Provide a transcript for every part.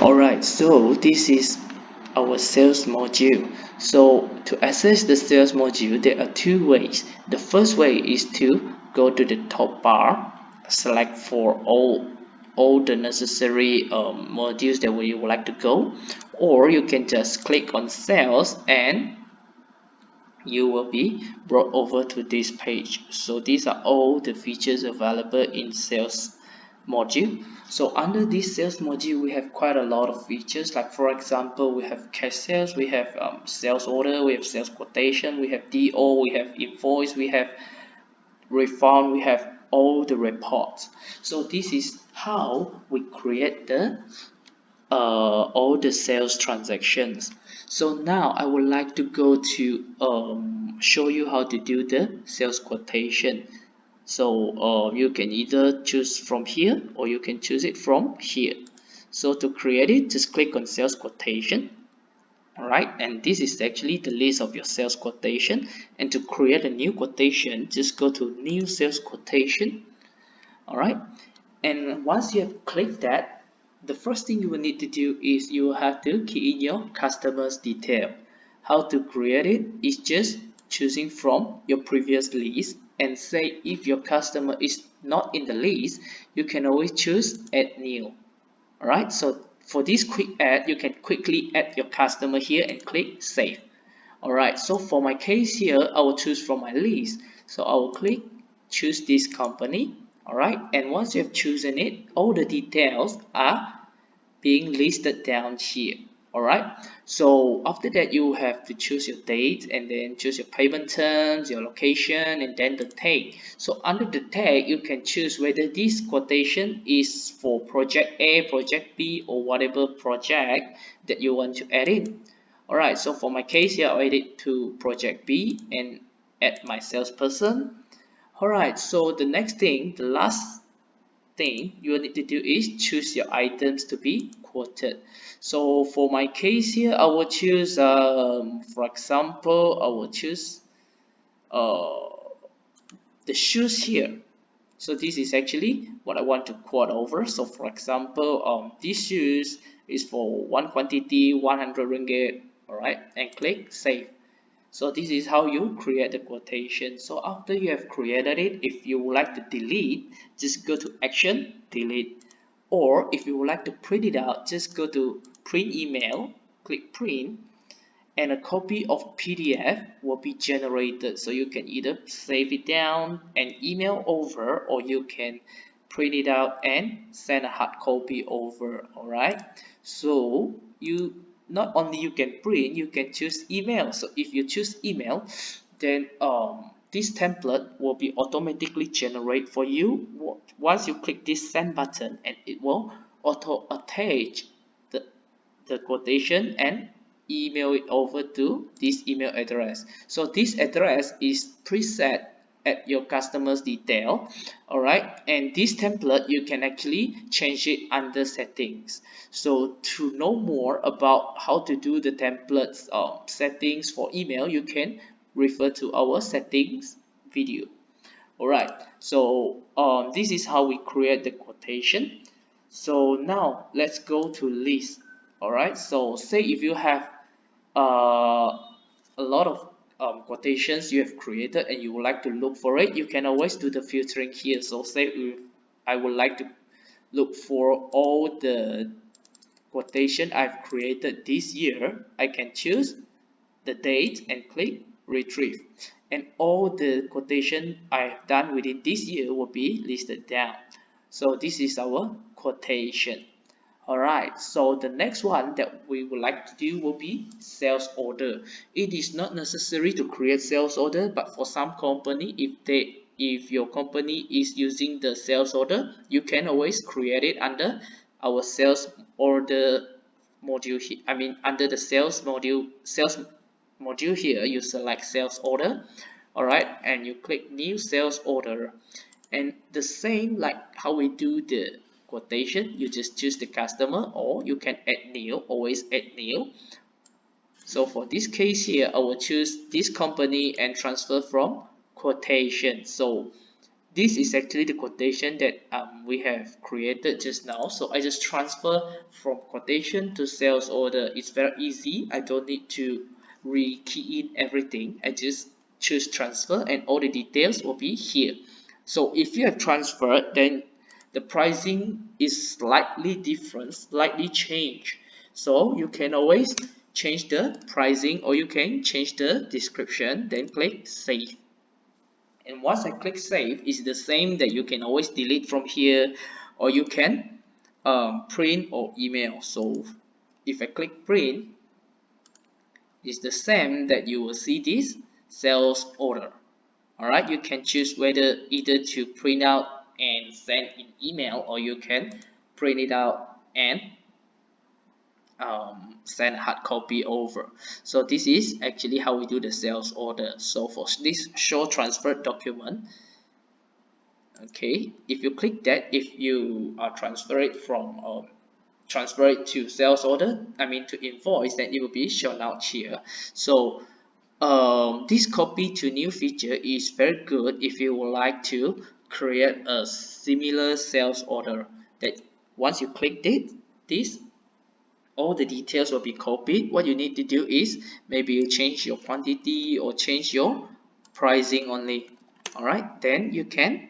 Alright, so this is our sales module. So to access the sales module, there are two ways. The first way is to go to the top bar, select for all the necessary modules that we would like to go, or you can just click on sales and you will be brought over to this page. So these are all the features available in sales module. So under this sales module, we have quite a lot of features. Like for example, we have cash sales, we have sales order, we have sales quotation, we have DO, we have invoice, we have refund, we have all the reports. So this is how we create the all the sales transactions. So now I would like to go to show you how to do the sales quotation. So you can either choose from here or you can choose it from here. So to create it, just click on sales quotation. Alright, and this is actually the list of your sales quotation. And to create a new quotation, just go to new sales quotation. Alright, and once you have clicked that, the first thing you will need to do is you will have to key in your customer's detail. How to create it is just choosing from your previous list, and say if your customer is not in the list, you can always choose add new. Alright, so for this quick add, you can quickly add your customer here and click save. Alright, so for my case here, I will choose from my list. So I will click choose this company. Alright, and once you have chosen it, all the details are being listed down here. Alright, so after that you have to choose your date and then choose your payment terms, your location, and then the tag. So under the tag, you can choose whether this quotation is for project A, project B, or whatever project that you want to add in. Alright, so for my case here, I'll add it to project B and add my salesperson. Alright, so the next thing, the last thing you will need to do is choose your items to be quoted. So for my case here, I will choose, for example, I will choose uh, the shoes here. So this is actually what I want to quote over. So for example, this shoes is for one quantity 100 ringgit. Alright, and click save. So this is how you create the quotation. So after you have created it, if you would like to delete, just go to action, delete. Or if you would like to print it out, just go to print email, click print, and a copy of PDF will be generated. So you can either save it down and email over, or you can print it out and send a hard copy over. Alright, so you not only you can print, you can choose email. So if you choose email, then this template will be automatically generated for you once you click this send button, and it will auto attach the quotation and email it over to this email address. So this address is preset at your customer's detail. Alright, and this template you can actually change it under settings. So to know more about how to do the templates settings for email, you can refer to our settings video. Alright, so this is how we create the quotation. So now let's go to list. Alright, so say if you have a lot of quotations you have created and you would like to look for it, you can always do the filtering here. So say if I would like to look for all the quotation I've created this year, I can choose the date and click retrieve, and all the quotation I've done within this year will be listed down. So this is our quotation. Alright, so the next one that we would like to do will be sales order. It is not necessary to create sales order, but for some company, if your company is using the sales order, you can always create it under our sales order module here. I mean under the sales module here, you select sales order. Alright, and you click new sales order. And the same like how we do the quotation, you just choose the customer, or you can add new, always add new. So for this case here, I will choose this company and transfer from quotation. So this is actually the quotation that we have created just now. So I just transfer from quotation to sales order. It's very easy. I don't need to re-key in everything. I just choose transfer and all the details will be here. So if you have transferred, then the pricing is slightly different, slightly changed. So you can always change the pricing or you can change the description, then click save. And once I click save, it's the same that you can always delete from here or you can print or email. So if I click print, it's the same that you will see this sales order. Alright, you can choose whether either to print out and send in email or you can print it out and send a hard copy over. So this is actually how we do the sales order. So for this show transferred document, okay, if you click that, if you transfer it from transfer it to sales order, I mean to invoice, then it will be shown out here. So this copy to new feature is very good if you would like to create a similar sales order. That once you click this, all the details will be copied. What you need to do is maybe you change your quantity or change your pricing only. Alright, then you can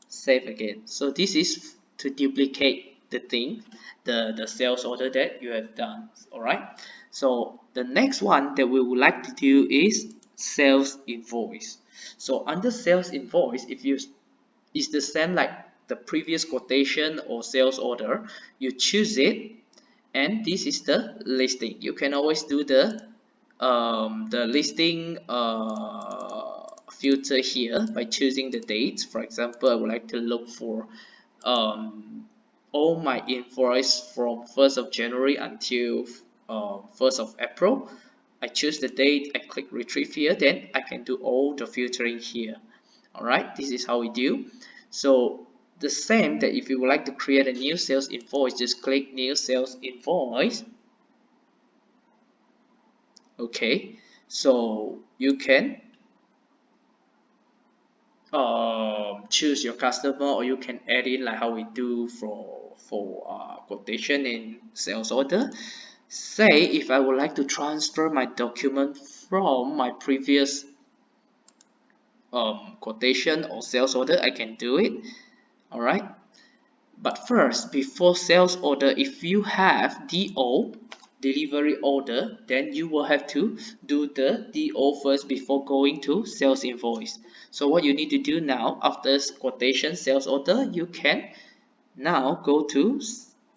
save again. So this is to duplicate the thing, the sales order that you have done. Alright, so the next one that we would like to do is sales invoice. So under sales invoice, if you it's the same like the previous quotation or sales order, you choose it and this is the listing. You can always do the listing filter here by choosing the dates. For example, I would like to look for all my invoice from 1st of January until 1st of April. I choose the date, I click retrieve here, then I can do all the filtering here. Alright, this is how we do. So the same that if you would like to create a new sales invoice, just click new sales invoice. Okay, so you can choose your customer or you can add in like how we do for quotation in sales order. Say if I would like to transfer my document from my previous quotation or sales order, I can do it. Alright, but first, before sales order, if you have DO, delivery order, then you will have to do the DO first before going to sales invoice. So what you need to do now, after quotation sales order, you can now go to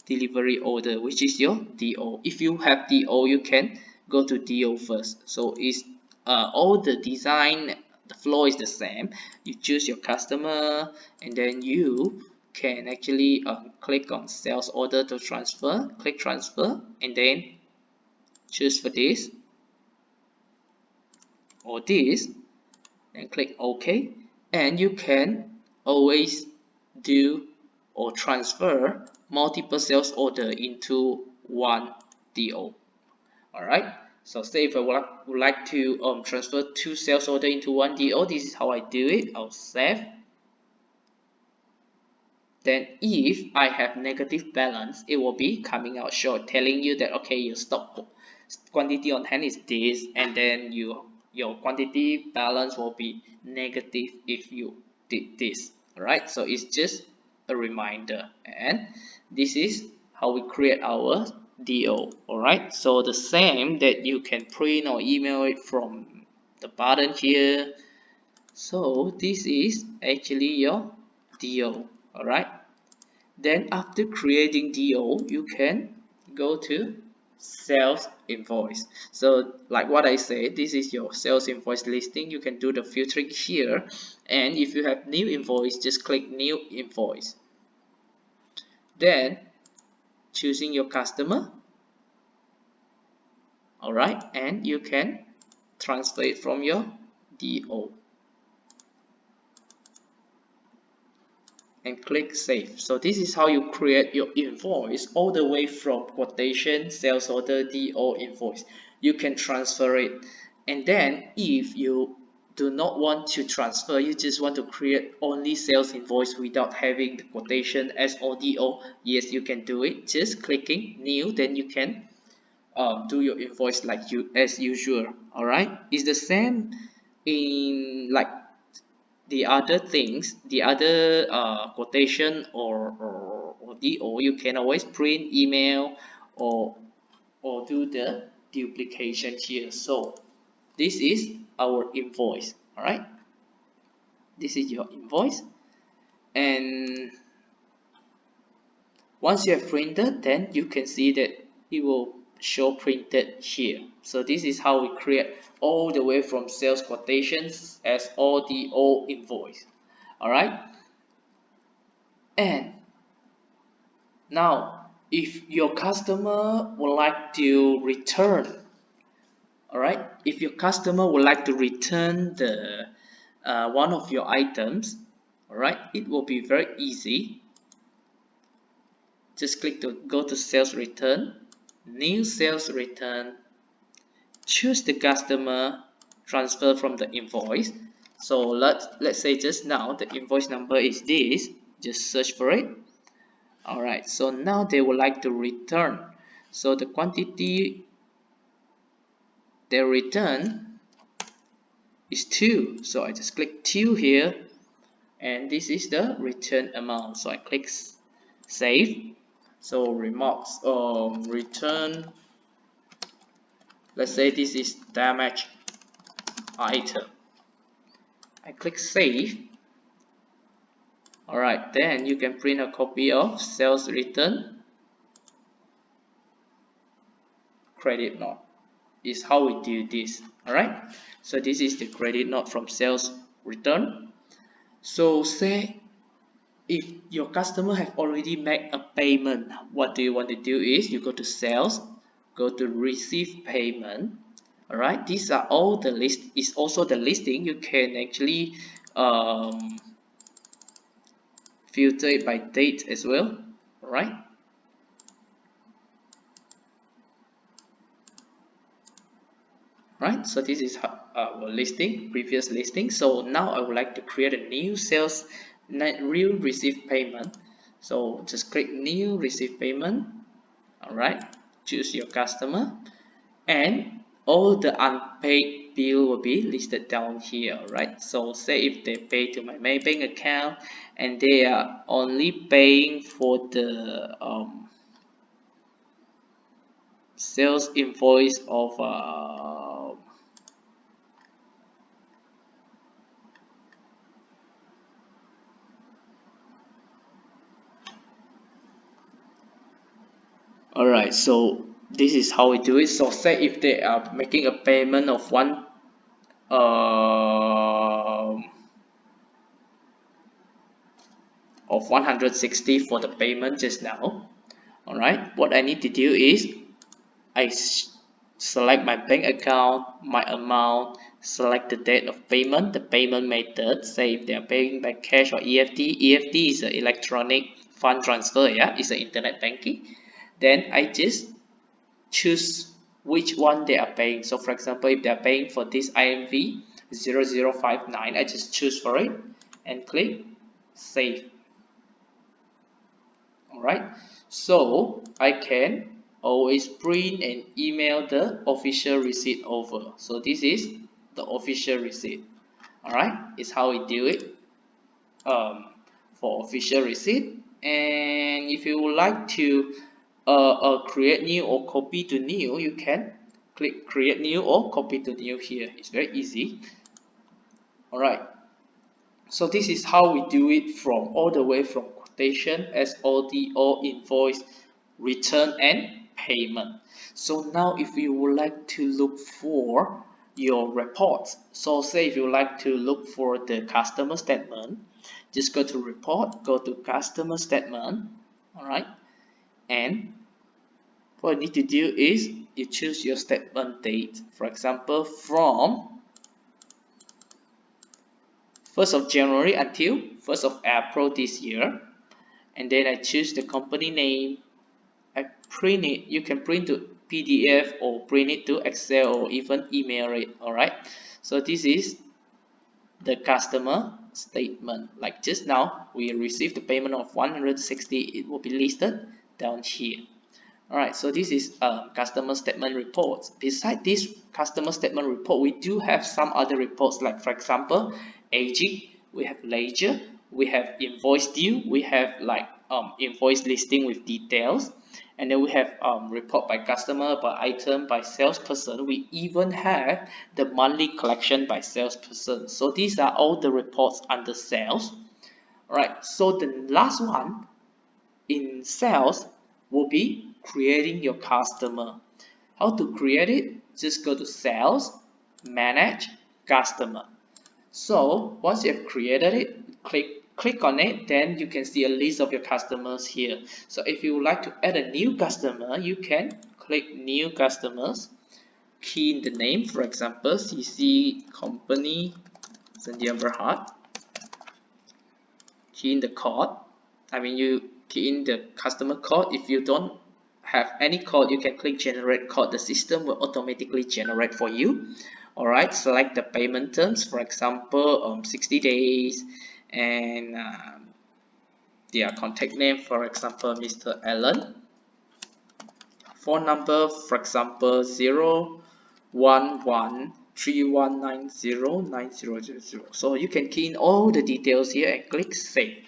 delivery order, which is your DO. If you have DO, you can go to DO first. So it's all the design, the flow is the same. You choose your customer and then you can actually click on sales order to transfer, click transfer and then choose for this or this and click OK, and you can always do or transfer multiple sales order into one DO. Alright, so say if I would like to transfer two sales order into one DO, this is how I do it. I'll save. Then if I have negative balance, it will be coming out short, telling you that okay, your stock quantity on hand is this, and then your quantity balance will be negative if you did this. Alright, so it's just a reminder, and this is how we create our DO. Alright, so the same that you can print or email it from the button here. So this is actually your DO. Alright, then after creating DO, you can go to sales invoice. So like what I said, this is your sales invoice listing. You can do the filtering here, and if you have new invoice, just click new invoice, then choosing your customer. Alright, and you can transfer it from your DO and click save. So this is how you create your invoice all the way from quotation, sales order, DO, invoice. You can transfer it, and then if you do not want to transfer, you just want to create only sales invoice without having the quotation SODO, yes, you can do it. Just clicking new, then you can do your invoice like you as usual. All right, it's the same in like the other things, the other quotation or DO. You can always print, email, or do the duplication here. So this is our invoice. All right, this is your invoice, and once you have printed, then you can see that it will show printed here. So this is how we create all the way from sales quotations as ODO invoice. All right, and now if your customer would like to return, all right, if your customer would like to return the one of your items, all right, it will be very easy. Just click to go to sales return, new sales return, choose the customer, transfer from the invoice. So let's say just now the invoice number is this, just search for it. All right, so now they would like to return. So the quantity they return is 2. So I just click 2 here, and this is the return amount. So I click save. So remarks return, let's say this is damaged item. I click save. Alright, then you can print a copy of sales return credit note. Is how we do this. Alright, so this is the credit note from sales return. So say if your customer have already made a payment, what do you want to do is you go to sales, go to receive payment. All right, these are all the list, is also the listing. You can actually filter it by date as well. All right, so this is our listing, previous listing. So now I would like to create a new sales new receive payment. So just click new receive payment. All right, choose your customer, and all the unpaid bill will be listed down here. Right, so say if they pay to my main bank account and they are only paying for the sales invoice of alright, so this is how we do it. So say if they are making a payment of of 160 for the payment just now. Alright, what I need to do is I select my bank account, my amount, select the date of payment, the payment method, say if they are paying by cash or EFT. EFT is an electronic fund transfer, yeah, it's an internet banking. Then I just choose which one they are paying. So for example, if they are paying for this IMV 0059, I just choose for it and click save. Alright, so I can always print and email the official receipt over. So this is the official receipt. Alright, it's how we do it for official receipt. And if you would like to create new or copy to new, you can click create new or copy to new here. It's very easy. Alright, so this is how we do it from all the way from quotation, SODO, invoice, return, and payment. So now if you would like to look for your reports, so say if you would like to look for the customer statement, just go to report, go to customer statement. All right, and what you need to do is you choose your statement date. For example, from 1st of January until 1st of April this year, and then I choose the company name. I print it. You can print to PDF or print it to Excel or even email it. All right, so this is the customer statement. Like just now, we received the payment of 160. It will be listed down here. Alright, so this is customer statement reports. Beside this customer statement report, we do have some other reports, like for example, aging, we have ledger, we have invoice due, we have like invoice listing with details, and then we have report by customer, by item, by salesperson. We even have the monthly collection by salesperson. So these are all the reports under sales. Alright, so the last one in sales will be creating your customer. How to create it? Just go to sales, manage, customer. So once you have created it, click on it, then you can see a list of your customers here. So if you would like to add a new customer, you can click new customers, key in the name, for example, CC company Sandia Berhad, key in the code. You key in the customer code. If you don't have any code, you can click generate code. The system will automatically generate for you. Alright, select the payment terms, for example 60 days, and their contact name, for example Mr. Allen. Phone number, for example 01131909000. So you can key in all the details here and click save.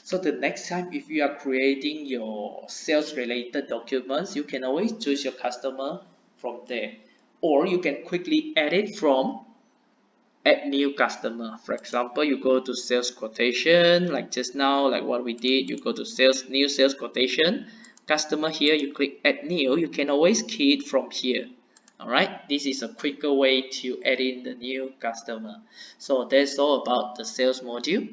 So the next time if you are creating your sales related documents, you can always choose your customer from there, or you can quickly edit from add new customer. For example, you go to sales quotation, like just now, like what we did. You go to new sales quotation, customer. Here you click add new. You can always key it from here. Alright, this is a quicker way to add in the new customer. So that's all about the sales module.